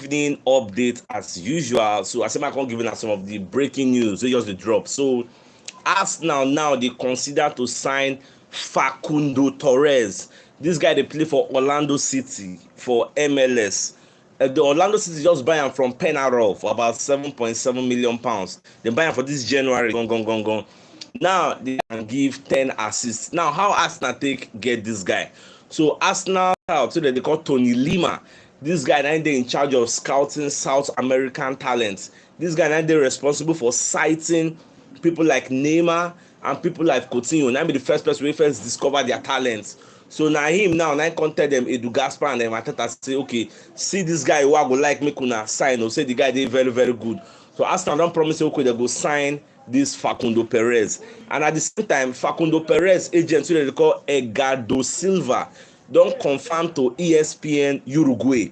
evening update as usual. So I can't give you some of the breaking news. They just the drop. So Arsenal now they consider to sign Facundo Torres. This guy they play for Orlando City for MLS. The Orlando City just buy him from Penarol for about 7.7 million pounds. They buy him for this January. Gone. Now they can give 10 assists. Now how Arsenal get this guy? So Arsenal out so that they call Tony Lima. This guy now they in charge of scouting South American talents. This guy now they responsible for citing people like Neymar and people like Coutinho. Now be the first person we first discover their talents. So now him now contact them Edu Gaspar and them Ateta say okay, see this guy who I go like make una sign or say the guy they very very good. So Arsenal don't promise okay they go sign this Facundo Perez, and at the same time Facundo Perez agent so they call Edgardo Silva don confirm to ESPN Uruguay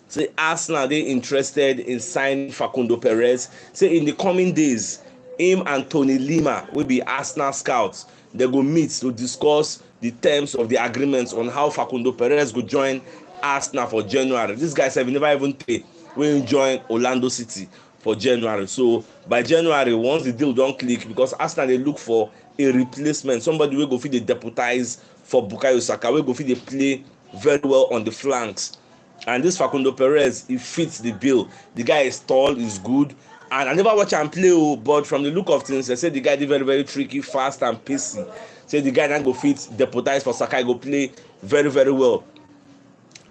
say Arsenal they interested in signing Facundo Perez. Say in the coming days him and Tony Lima will be Arsenal scouts. They go meet to discuss the terms of the agreements on how Facundo Perez go join Arsenal for January. This guy said he never even pay when he join Orlando City for January. So by January, once the deal don't click, because Arsenal they look for a replacement, somebody will go fit the deputize for Bukayo Saka, will go fit the play very well on the flanks. And this Facundo Perez, he fits the bill. The guy is tall, is good. And I never watch him play, but from the look of things, they say the guy is very, very tricky, fast and pacey. Say the guy now go fit deputize for Saka, go play very, very well.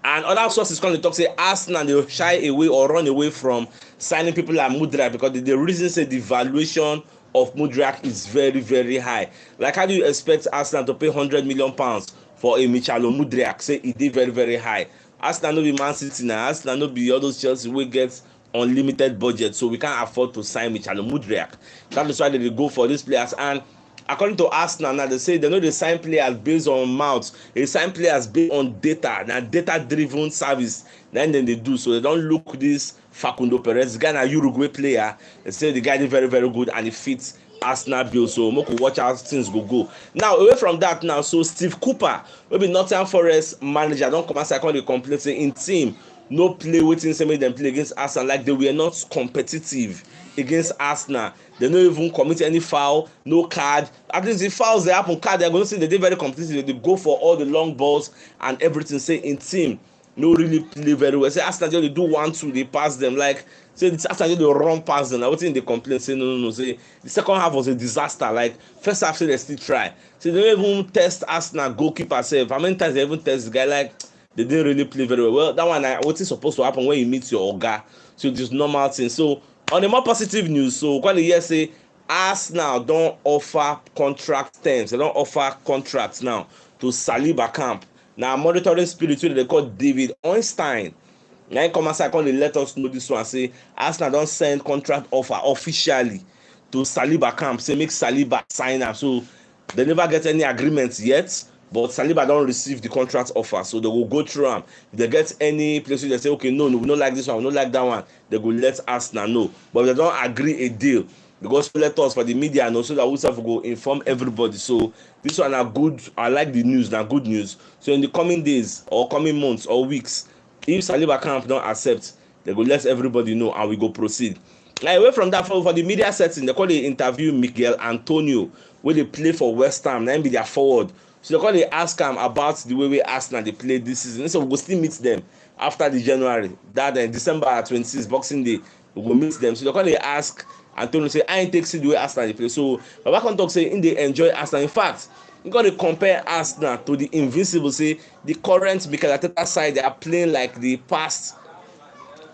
And other sources come to talk say Arsenal they shy away or run away from signing people like Mudryk because the reason say the valuation of Mudryk is very very high. Like how do you expect Arsenal to pay 100 million pounds for a Michalo Mudryk? Say it is very very high. Arsenal no be Man City now. Arsenal no be all those Chelsea wey get unlimited budget, so we can't afford to sign Michalo Mudryk. That is why they go for these players. And according to Arsenal now, they say they know they sign players based on mouths. They sign players based on data. Now data-driven service. Then they do. So they don't look this Facundo Perez. The guy na Uruguay player. They say the guy is very, very good and he fits Arsenal bill. So we could watch how things go. Now away from that now, so Steve Cooper, maybe Nottingham Forest manager, don't come and say they complain say in team no play waiting say make them play against Arsenal like they were not competitive against Arsenal. They don't even commit any foul, no card. At least the fouls they happen card, they're going to say they did very competitive. They go for all the long balls and everything. Say in team, no really play very well. Say Arsenal they do 1-2, they pass them like say the Arsenal they run past them. I would think they complain say no. Say the second half was a disaster. Like first half say they still try. Say they don't even test Arsenal goalkeeper self. How many times they even test the guy like they didn't really play very well. Well, that one what is supposed to happen when you meet your Oga. So it's just normal thing. So on the more positive news, so quite a year say Arsenal don't offer contract terms. They don't offer contracts now to Saliba camp. Now monitoring spirit they call David Einstein. Now come and say let us know this one. Say Arsenal don't send contract offer officially to Saliba camp. Say make Saliba sign up. So they never get any agreements yet. But Saliba don't receive the contract offer, so they will go through them. If they get any place where they say, okay, no, we don't like this one, we don't like that one, they will let Arsenal know. But if they don't agree a deal, because let us for the media know so that we have to go inform everybody. So this one are good. I like the news, now good news. So in the coming days or coming months or weeks, if Saliba camp don't accept, they will let everybody know and we go proceed. Like away from that, for the media setting, they call the interview Miguel Antonio, where they play for West Ham, then be their forward. So they ask him about the way we Arsenal they play this season. So we will still meet them after the January. That December 26th, Boxing Day, we will meet them. So they ask Antonio say, I ain't take the way Arsenal they play. So Baba can talk say in they enjoy Arsenal. In fact, you got to compare Arsenal to the Invincible. Say the current Mikel Arteta side they are playing like the past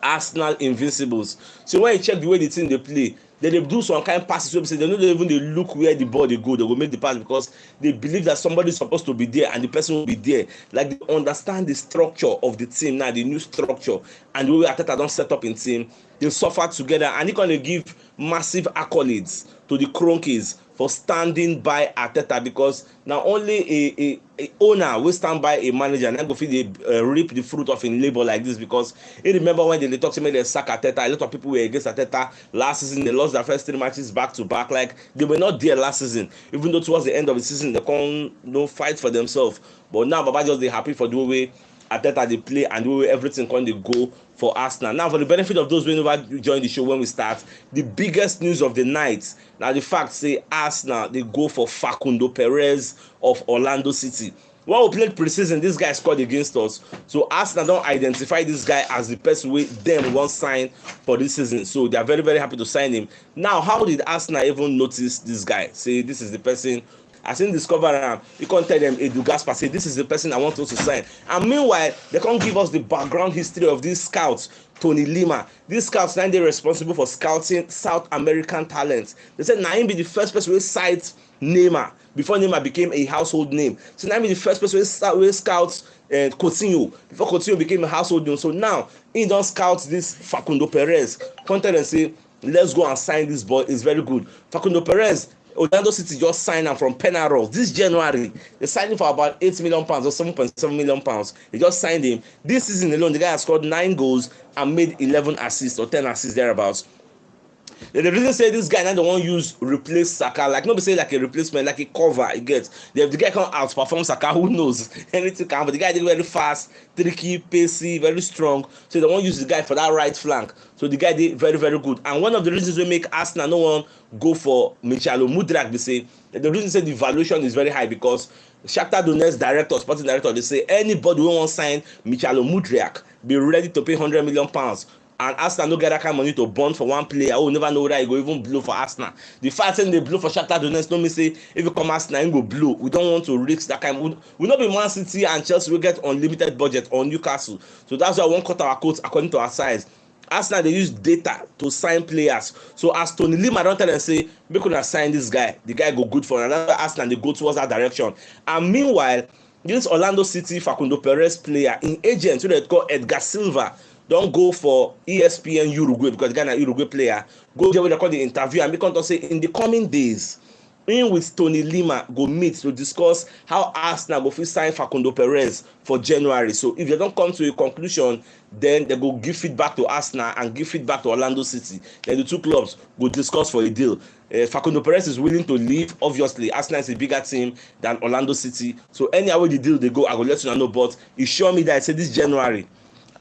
Arsenal Invincibles. So when you check the way the team they play, they do some kind of passes where they don't even they look where the ball they go, they will make the pass because they believe that somebody is supposed to be there and the person will be there. Like they understand the structure of the team now, the new structure, and the way Arteta don't set up in team, they suffer together and he gonna give massive accolades to the Cronkies for standing by Arteta because now only a owner will stand by a manager and then go feed reap the fruit of his labor like this because you remember when they talk to me they sack Arteta, a lot of people were against Arteta last season. They lost their first 3 matches back to back. Like they were not there last season, even though towards the end of the season they can't fight for themselves. But now Baba just they happy for the way Arteta they play and the way everything can they go for Arsenal. Now, for the benefit of those who never join the show when we start, the biggest news of the night, now the fact say Arsenal, they go for Facundo Perez of Orlando City. When we played preseason, this guy scored against us. So Arsenal don't identify this guy as the person we them won't sign for this season. So they are very, very happy to sign him. Now, how did Arsenal even notice this guy? Say this is the person. I think discover him. You can't tell them Edu Gaspar say this is the person I want us to sign. And meanwhile, they can't give us the background history of these scouts. Tony Lima. These scouts now they're responsible for scouting South American talents. They said Naim be the first person who signed Neymar before Neymar became a household name. So now be the first person who scouts Coutinho before Coutinho became a household name. So now he don't scout this Facundo Perez. Contact and say, let's go and sign this boy. It's very good. Facundo Perez, Orlando City just signed him from Penarol this January. They signed him for about £8 million or £7.7 million. They just signed him. This season alone, the guy has scored 9 goals and made 11 assists or 10 assists thereabouts. The reason say this guy now don't want to use replace Saka, like nobody say like a replacement, like a cover. He gets the guy can outperform Saka. Who knows? Anything can, but the guy is very fast, tricky, pacey, very strong. So they won't use the guy for that right flank. So the guy did very, very good. And one of the reasons we make Arsenal no one go for Michalo Mudryk, they say the reason say the valuation is very high because Shakhtar Donetsk director, sporting director, they say anybody who wants to sign Michalo Mudryk be ready to pay £100 million. And Arsenal no get that kind of money to bond for one player. Oh, never know that he go even blow for Arsenal. The fact that they blow for Shakhtar Donetsk no mean say if you come Arsenal, he go blow. We don't want to risk that kind. We not be Man City and Chelsea. We get unlimited budget on Newcastle. So that's why I won't cut our quotes according to our size. Arsenal they use data to sign players. So as Tony Lima don't tell them say, make una sign this guy. The guy go good for another Arsenal. They go towards that direction. And meanwhile, this Orlando City Facundo Perez player in agent, so they call Edgar Silva. Don't go for ESPN Uruguay because the guy is a Uruguay player. Go there where they call the interview and make to say in the coming days, in with Tony Lima go meet to discuss how Arsenal go fit sign Facundo Perez for January. So if they don't come to a conclusion, then they go give feedback to Arsenal and give feedback to Orlando City. Then the two clubs go discuss for a deal. Facundo Perez is willing to leave. Obviously, Arsenal is a bigger team than Orlando City. So anyhow the deal they go, I will let you know. But it sure me that I said this January,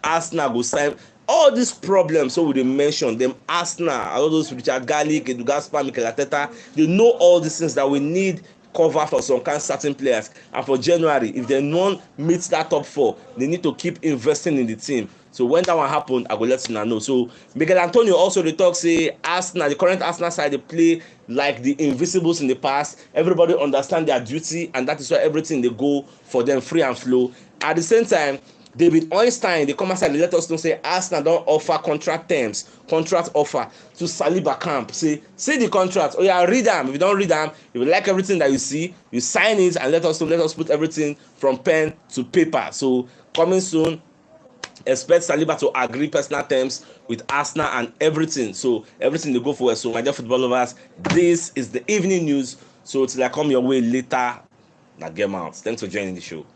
Arsenal go sign all these problems. So we dey mention them. Arsenal, all those Richard Garlic, Edu Gaspar, Mikel Arteta, they know all these things that we need cover for some kind of certain players. And for January, if they don't meet that top 4, they need to keep investing in the team. So when that one happen, I go let you know. So Miguel Antonio also they talk say Arsenal, the current Arsenal side, they play like the invisibles in the past. Everybody understand their duty, and that is why everything they go for them free and flow. At the same time, David Einstein, the come outside, they let us know say Arsenal don't offer contract offer to Saliba camp. See the contract. Oh yeah, read them. If you don't read them, if you like everything that you see, you sign it and let us put everything from pen to paper. So coming soon. Expect Saliba to agree personal terms with Arsenal and everything. So everything they go for. So my dear football lovers, this is the evening news. So till I come your way later, now get out. Thanks for joining the show.